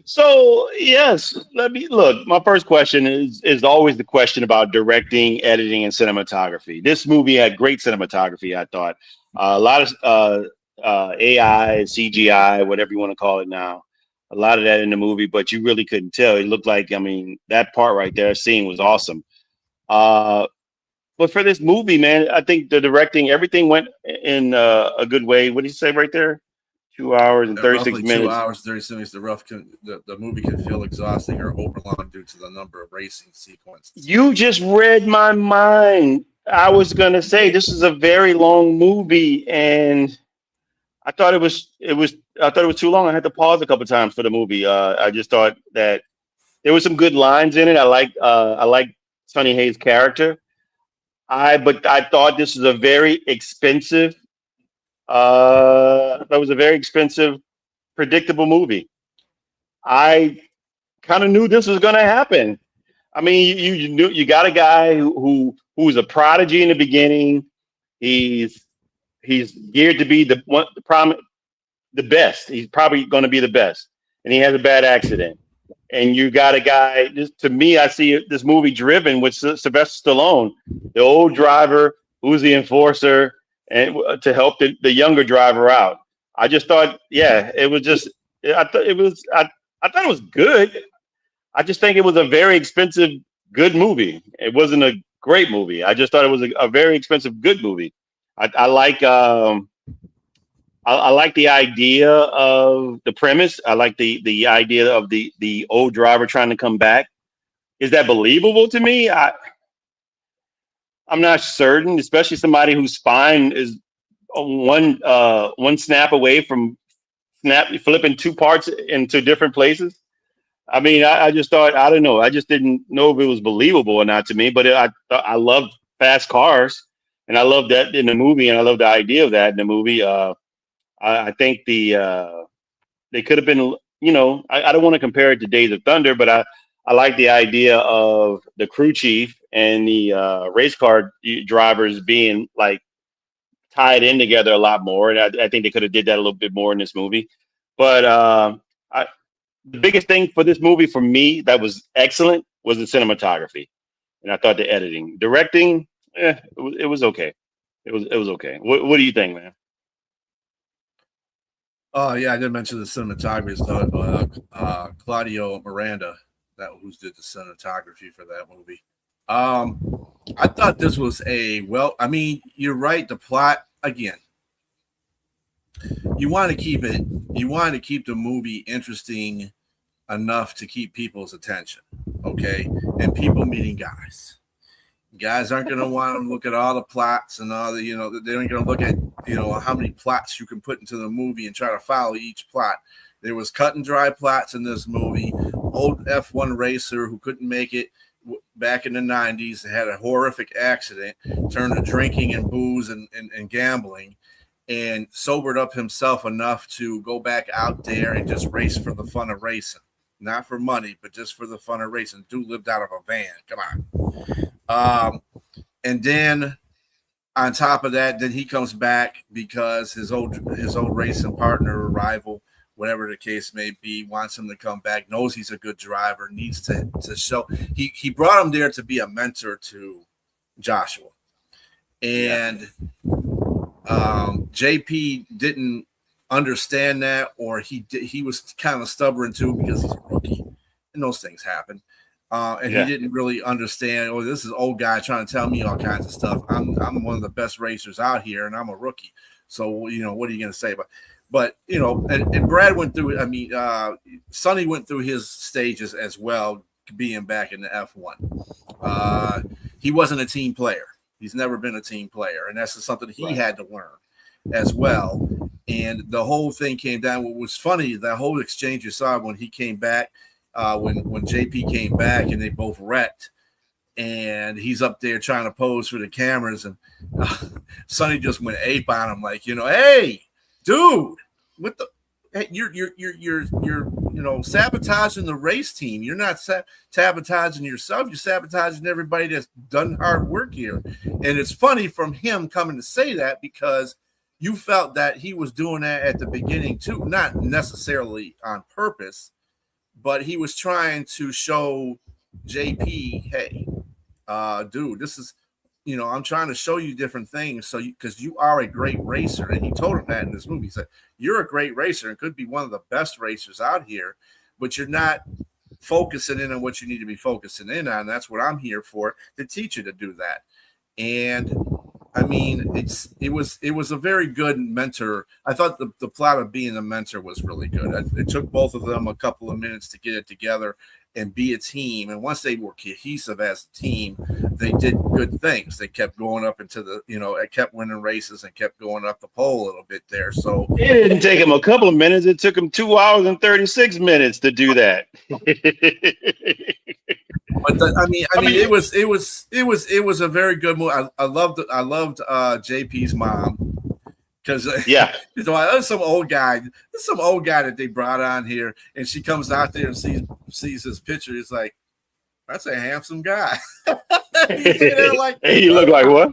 So yes, let me look. My first question is always the question about directing, editing, and cinematography. This movie had great cinematography. I thought a lot of AI, CGI, whatever you want to call it now. A lot of that in the movie, but you really couldn't tell. It looked like, that part right there, scene was awesome. But for this movie, man, I think the directing, everything went in a good way. What did you say right there? 2 hours and 36 minutes. 2 hours, 36 minutes. The movie can feel exhausting or overlong due to the number of racing sequences. You just read my mind. I was gonna say this is a very long movie, and I thought it was too long. I had to pause a couple times for the movie. I just thought that there were some good lines in it. I like Sonny Hayes' character. But I thought this was a very expensive. That was a very expensive, predictable movie. I kind of knew this was going to happen. I mean, you knew you got a guy who was a prodigy in the beginning. He's geared to be the best. He's probably going to be the best, and he has a bad accident. and you got a guy. Just to me, I see this movie driven with Sylvester Stallone, the old driver who's the enforcer, and to help the younger driver out. I just thought, yeah, it was just. I thought it was. I thought it was good. I just think it was a very expensive, good movie. It wasn't a great movie. I just thought it was a very expensive, good movie. I like. I like the idea of the premise. I like the idea of the old driver trying to come back. Is that believable to me? I'm not certain, especially somebody whose spine is one snap away from flipping two parts into different places. I mean, I just thought, I don't know. I just didn't know if it was believable or not to me. But I love fast cars, and I love that in the movie, and I love the idea of that in the movie. I think they could have been, I don't want to compare it to Days of Thunder, but I like the idea of the crew chief and the race car drivers being like tied in together a lot more. And I think they could have did that a little bit more in this movie. But the biggest thing for this movie for me that was excellent was the cinematography. And I thought the editing, directing, it was okay. It was okay. What do you think, man? Oh yeah, I did mention the cinematography. Claudio Miranda, who did the cinematography for that movie. I thought this was I mean, you're right. The plot again. You want to keep the movie interesting enough to keep people's attention, okay? And people meeting guys. Guys aren't going to want to look at all the plots and all the, they aren't going to look at, how many plots you can put into the movie and try to follow each plot. There was cut and dry plots in this movie. Old F1 racer who couldn't make it back in the 90s had a horrific accident, turned to drinking and booze and gambling, and sobered up himself enough to go back out there and just race for the fun of racing. Not for money, but just for the fun of racing. Dude lived out of a van. Come on. And then on top of that, then he comes back because his old racing partner or rival, whatever the case may be, wants him to come back, knows he's a good driver, needs to show. He brought him there to be a mentor to Joshua. And JP didn't understand that, or he was kind of stubborn too because he's a rookie and those things happen. He didn't really understand, this is old guy trying to tell me all kinds of stuff. I'm one of the best racers out here and I'm a rookie. So, what are you going to say? But and Brad went through, Sonny went through his stages as well, being back in the F1. He wasn't a team player. He's never been a team player. And that's something he had to learn as well. And the whole thing came down. What was funny, that whole exchange you saw when he came back, when JP came back and they both wrecked, and he's up there trying to pose for the cameras, and Sonny just went ape on him, like, hey, dude, what the? Hey, you're sabotaging the race team. You're not sabotaging yourself. You're sabotaging everybody that's done hard work here. And it's funny from him coming to say that because you felt that he was doing that at the beginning too, not necessarily on purpose, but he was trying to show JP, hey, dude, this is, I'm trying to show you different things. So because you are a great racer. And he told him that in this movie. He said, you're a great racer and could be one of the best racers out here, but you're not focusing in on what you need to be focusing in on. That's what I'm here for, to teach you to do that. And I mean, it was a very good mentor. I thought the plot of being a mentor was really good. It took both of them a couple of minutes to get it together and be a team. And once they were cohesive as a team, they did good things. They kept going up into the, it kept winning races and kept going up the pole a little bit there. So it didn't take them a couple of minutes. It took them 2 hours and 36 minutes to do that. But it was a very good movie. I loved JP's mom. Because there's some old guy that they brought on here, and she comes out there and sees his picture. It's like, that's a handsome guy. Like, hey, you look like what?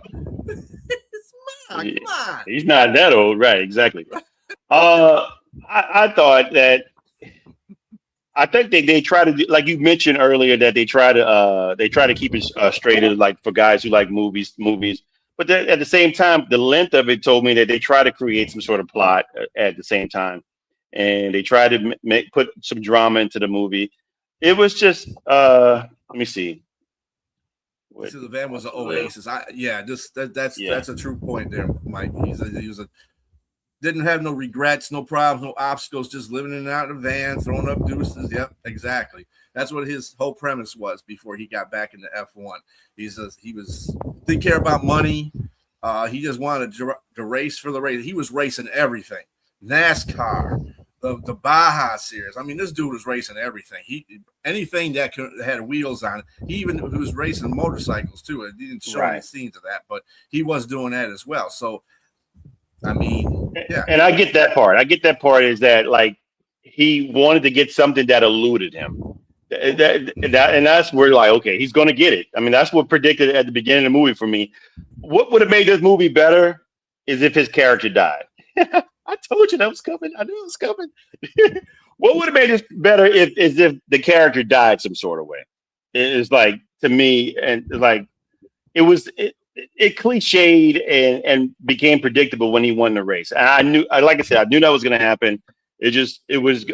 Come on. He's not that old, right? Exactly. I thought that I think they try to do, like you mentioned earlier, that they try to keep it straight, like for guys who like movies. But then at the same time, the length of it told me that they try to create some sort of plot at the same time, and they try to make put some drama into the movie. It was just let me see. What, So the van was an what's oasis. That's yeah, a true point there, Mike. He was a didn't have no regrets, no problems, no obstacles, just living in and out of the van, throwing up deuces. Yep, exactly. That's what his whole premise was before he got back into F1. He didn't care about money. He just wanted to race for the race. He was racing everything. NASCAR, the Baja series. I mean, this dude was racing everything. Anything that had wheels on it. He was racing motorcycles too. It didn't show any scenes of that, but he was doing that as well. So I mean, yeah. And I get that part. I get that part is that like he wanted to get something that eluded him. And that's where like, okay, he's going to get it. I mean, that's what predicted at the beginning of the movie for me. What would have made this movie better is if his character died. I told you that was coming. I knew it was coming. What would have made this better is if the character died some sort of way. It's like, to me, and like it cliched and became predictable when he won the race. And like I said, I knew that was going to happen. It was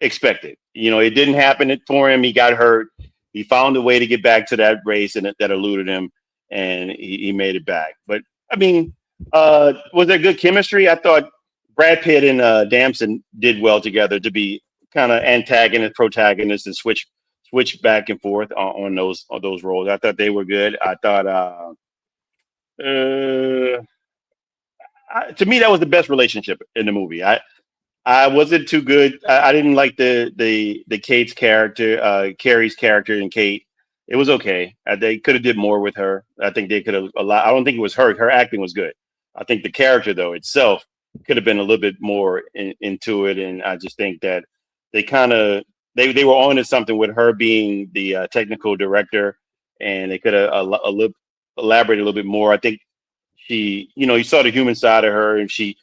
expected. You know, it didn't happen for him. He got hurt. He found a way to get back to that race, and that eluded him, and he made it back. But I mean, was there good chemistry? I thought Brad Pitt and Damson did well together to be kind of antagonist, protagonist, and switch back and forth on those roles. I thought they were good. I thought to me that was the best relationship in the movie. I wasn't too good. I didn't like the Kate's character, Carrie's character, and Kate. It was okay. They could have did more with her. I think they could have allowed. I don't think it was her. Her acting was good. I think the character though itself could have been a little bit more into it, and I just think that they kind of they were on to something with her being the technical director, and they could have elaborated a little bit more. I think she, you saw the human side of her, and she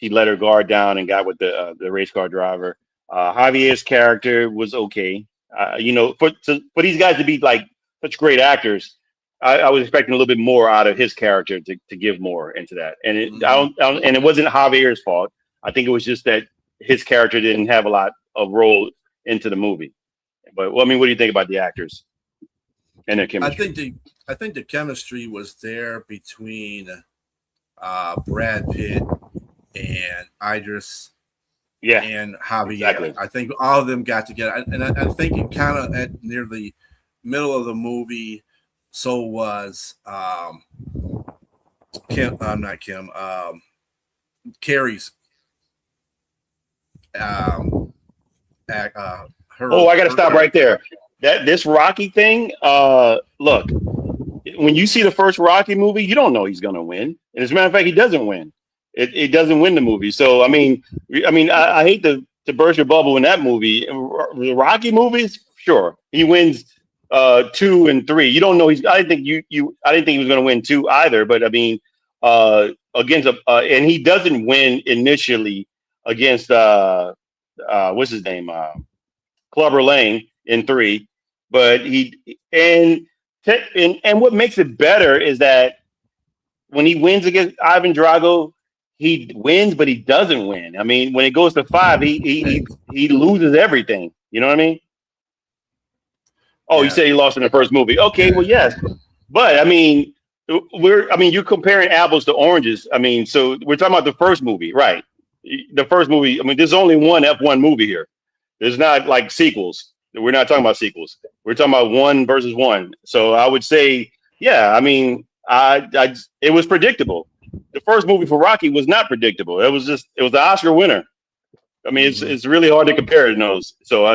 let her guard down and got with the race car driver. Javier's character was okay. For these guys to be like such great actors, I was expecting a little bit more out of his character to give more into that. And and it wasn't Javier's fault. I think it was just that his character didn't have a lot of role into the movie. But well, I mean, what do you think about the actors and their chemistry? I think the chemistry was there between Brad Pitt and Idris, and Javier. Exactly. I think all of them got together, and I think it kind of at near the middle of the movie. So was Carrie's. I got to stop right there. This Rocky thing. Look, when you see the first Rocky movie, you don't know he's going to win. And as a matter of fact, he doesn't win. It doesn't win the movie. So I mean, I hate to burst your bubble in that movie. The Rocky movies, sure, he wins 2 and 3. You don't know. I didn't think he was going to win 2 either. But I mean, against and he doesn't win initially against what's his name, Clubber Lang in 3. But and what makes it better is that when he wins against Ivan Drago, he wins, but he doesn't win. I mean, when it goes to 5, he loses everything. You know what I mean? Oh, you said he lost in the first movie. Okay, well, yes, but I mean, you're comparing apples to oranges. I mean, so we're talking about the first movie, right? The first movie. I mean, there's only one F1 movie here. There's not like sequels. We're not talking about sequels. We're talking about 1 versus 1. So I would say, yeah. I mean, it was predictable. The first movie for Rocky was not predictable. It was the Oscar winner. I mean, it's really hard to compare those. So I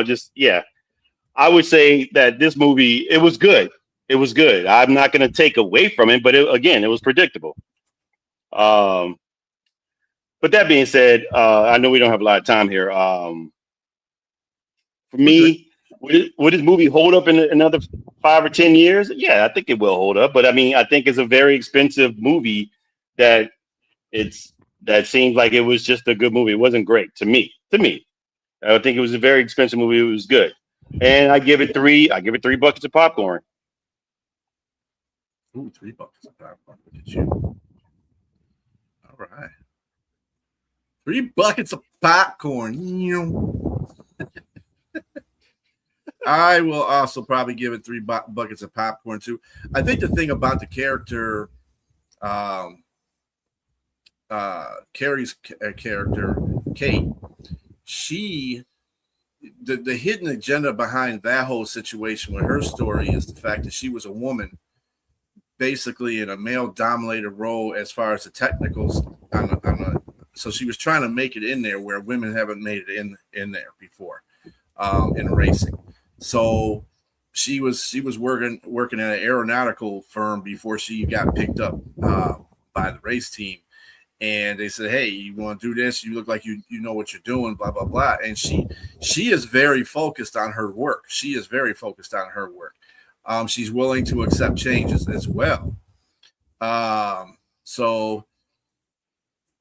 would say that this movie, it was good. It was good. I'm not going to take away from it, but it was predictable. But that being said, I know we don't have a lot of time here. For me, would this movie hold up in another 5 or 10 years? Yeah, I think it will hold up. But I mean, I think it's a very expensive movie that seems like it was just a good movie. It wasn't great to me. I think it was a very expensive movie. It was good, and I give it three. I give it 3 buckets of popcorn. Ooh, $3 a popcorn. Look at you. All right. 3 buckets of popcorn. I will also probably give it 3 buckets of popcorn too. I think the thing about the character, Carrie's character, Kate, the hidden agenda behind that whole situation with her story is the fact that she was a woman, basically in a male-dominated role as far as the technicals so she was trying to make it in there where women haven't made it in there before, in racing. So she was working at an aeronautical firm before she got picked up by the race team, and they said, "Hey, you want to do this? You look like you know what you're doing." Blah blah blah. And she is very focused on her work. She's willing to accept changes as well. So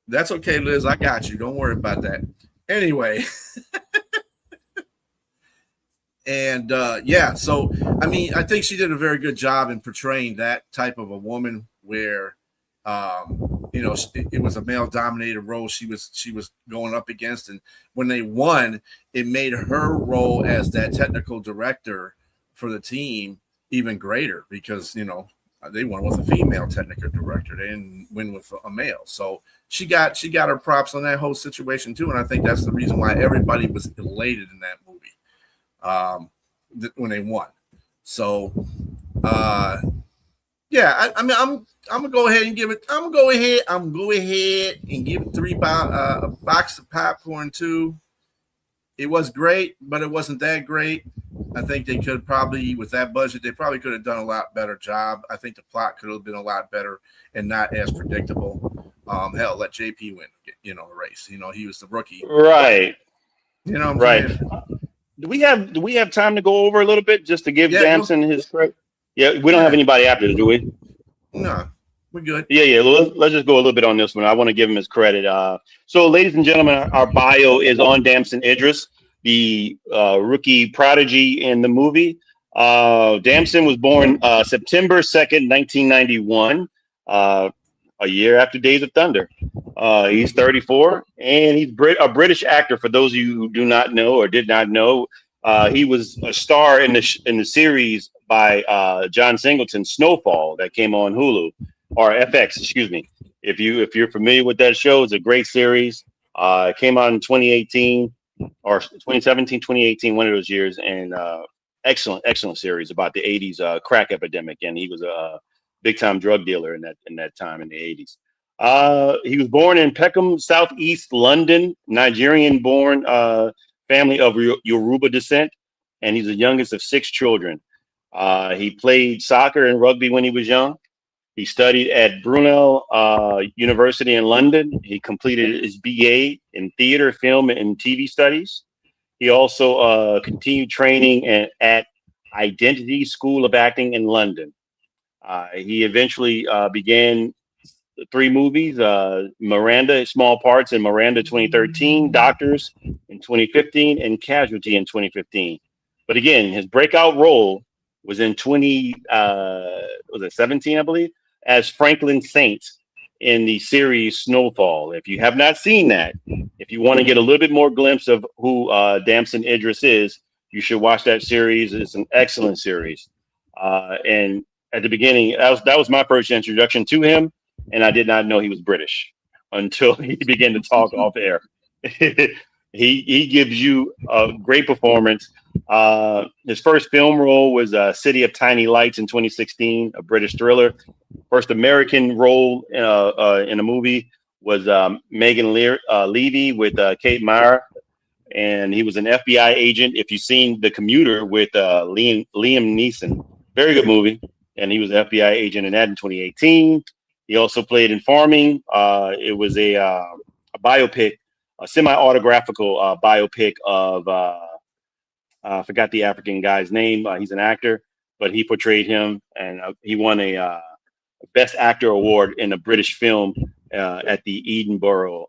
that's okay, Liz. I got you. Don't worry about that. Anyway. And so I mean, I think she did a very good job in portraying that type of a woman where it was a male-dominated role she was going up against, and when they won, it made her role as that technical director for the team even greater because they won with a female technical director. They didn't win with a male, so she got her props on that whole situation too, and I think that's the reason why everybody was elated in that movie. When they won. So I mean I'm gonna go ahead and give it a box of popcorn too. It was great, but it wasn't that great. I think they could probably, with that budget, they probably could have done a lot better job. I think the plot could have been a lot better and not as predictable. Hell, let JP win, the race. He was the rookie. Right. Right. Do we have time to go over a little bit just to give Damson his credit? Yeah, we don't have anybody after this, do we? No, we're good. Yeah. Let's just go a little bit on this one. I want to give him his credit. So, ladies and gentlemen, our bio is on Damson Idris, the rookie prodigy in the movie. Damson was born September 2nd, 1991, a year after Days of Thunder. He's 34, and he's a British actor. For those of you who do not know or did not know, he was a star in the series by John Singleton, Snowfall, that came on Hulu or FX. Excuse me. If you're familiar with that show, it's a great series. It came out in 2018 or 2017, 2018, one of those years, and excellent series about the 80s crack epidemic, and he was a big time drug dealer in that time in the 80s. He was born in Peckham, Southeast London, Nigerian-born family of Yoruba descent, and he's the youngest of 6 children. He played soccer and rugby when he was young. He studied at Brunel University in London. He completed his BA in theater, film, and TV studies. He also continued training at Identity School of Acting in London. He eventually began 3 movies, Miranda, small parts in Miranda 2013, Doctors in 2015, and Casualty in 2015. But again, his breakout role was in 2017, I believe, as Franklin Saint in the series Snowfall. If you have not seen that, if you want to get a little bit more glimpse of who Damson Idris is, you should watch that series. It's an excellent series. And at the beginning, that was my first introduction to him. And I did not know he was British until he began to talk off air. He gives you a great performance. His first film role was City of Tiny Lights in 2016, a British thriller. First American role in a movie was Megan Levy with Kate Mara, and he was an FBI agent. If you've seen The Commuter with Liam Neeson, very good movie, and he was an FBI agent in that in 2018. He also played in Farming. It was a biopic, a semi-autographical biopic of, I forgot the African guy's name. He's an actor, but he portrayed him, and he won a Best Actor award in a British film at the Edinburgh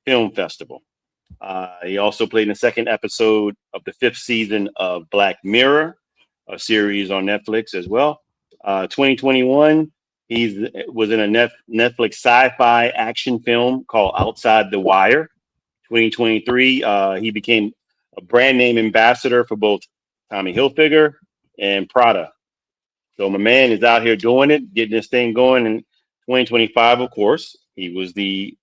Film Festival. He also played in the second episode of the 5th season of Black Mirror, a series on Netflix as well. 2021, he was in a Netflix sci-fi action film called Outside the Wire. 2023, he became a brand name ambassador for both Tommy Hilfiger and Prada. So my man is out here doing it, getting this thing going. In 2025, of course, he was the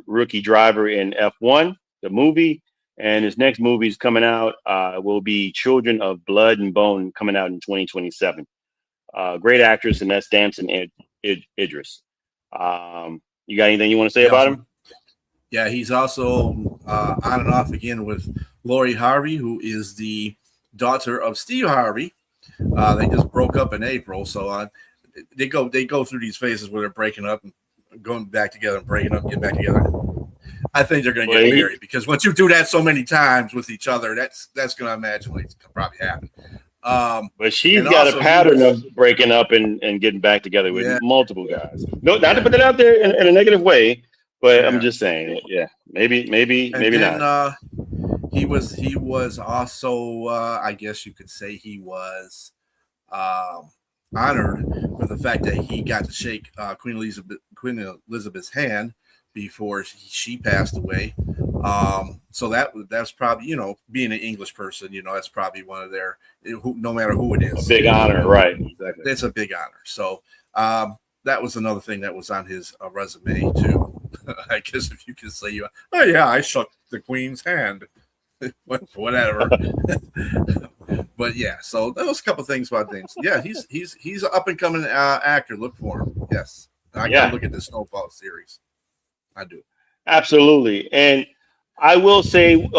rookie driver in F1, the movie. And his next movie is coming out, will be Children of Blood and Bone, coming out in 2027. Great actress, and that's Damson Idris. You got anything you want to say about him? Yeah, he's also on and off again with Lori Harvey, who is the daughter of Steve Harvey. They just broke up in April, so they go through these phases where they're breaking up and going back together and breaking up, getting back together. I think they're going to get married, because once you do that so many times with each other, that's going to imaginably probably happen. But she's got a pattern of breaking up and getting back together with multiple guys. No, not to put it out there in a negative way, but I'm just saying, maybe not. He was also, I guess you could say, he was honored for the fact that he got to shake Queen Elizabeth's hand before she passed away. So that's probably, being an English person, that's probably one of their, no matter who it is, a big honor, right? Exactly. It's a big honor. So that was another thing that was on his resume too. I guess if you could say, I shook the Queen's hand, whatever. But yeah, so that was a couple things about things. Yeah, he's an up and coming actor. Look for him. Yes, I gotta look at the Snowfall series. I do. Absolutely. And I will say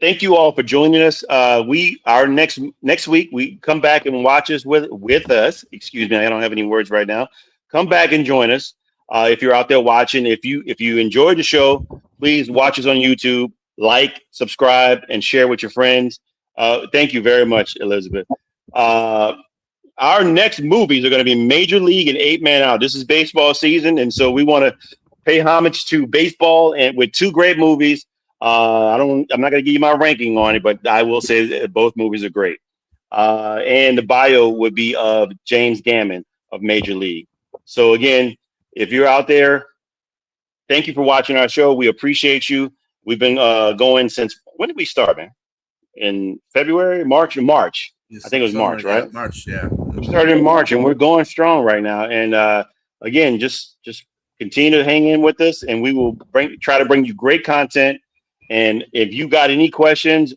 thank you all for joining us. Our next week we come back and watch us with us. Excuse me, I don't have any words right now. Come back and join us. If you're out there watching, if you enjoyed the show, please watch us on YouTube, like, subscribe, and share with your friends. Thank you very much, Elizabeth. Our next movies are going to be Major League and 8 Man Out. This is baseball season, and so we want to pay homage to baseball and with 2 great movies. I'm not going to give you my ranking on it, but I will say that both movies are great. And the bio would be of James Gammon of Major League. So again, if you're out there, thank you for watching our show. We appreciate you. We've been going since, when did we start, man? In February, March. I think it was March, right? March, yeah. We started in March, and we're going strong right now. And again, just continue to hang in with us, and we will try to bring you great content. And if you got any questions,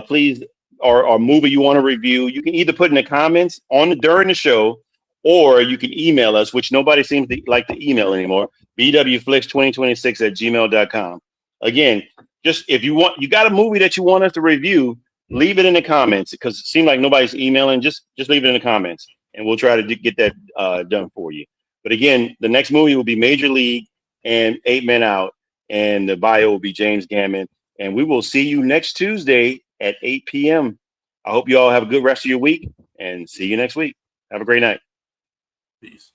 please, or movie you want to review, you can either put in the comments during the show, or you can email us, which nobody seems to like to email anymore, bwflix2026@gmail.com. Again, just if you got a movie that you want us to review, leave it in the comments, because it seems like nobody's emailing. Just leave it in the comments, and we'll try to get that done for you. But again, the next movie will be Major League and 8 Men Out, and the bio will be James Gammon. And we will see you next Tuesday at 8 p.m. I hope you all have a good rest of your week, and see you next week. Have a great night. Peace.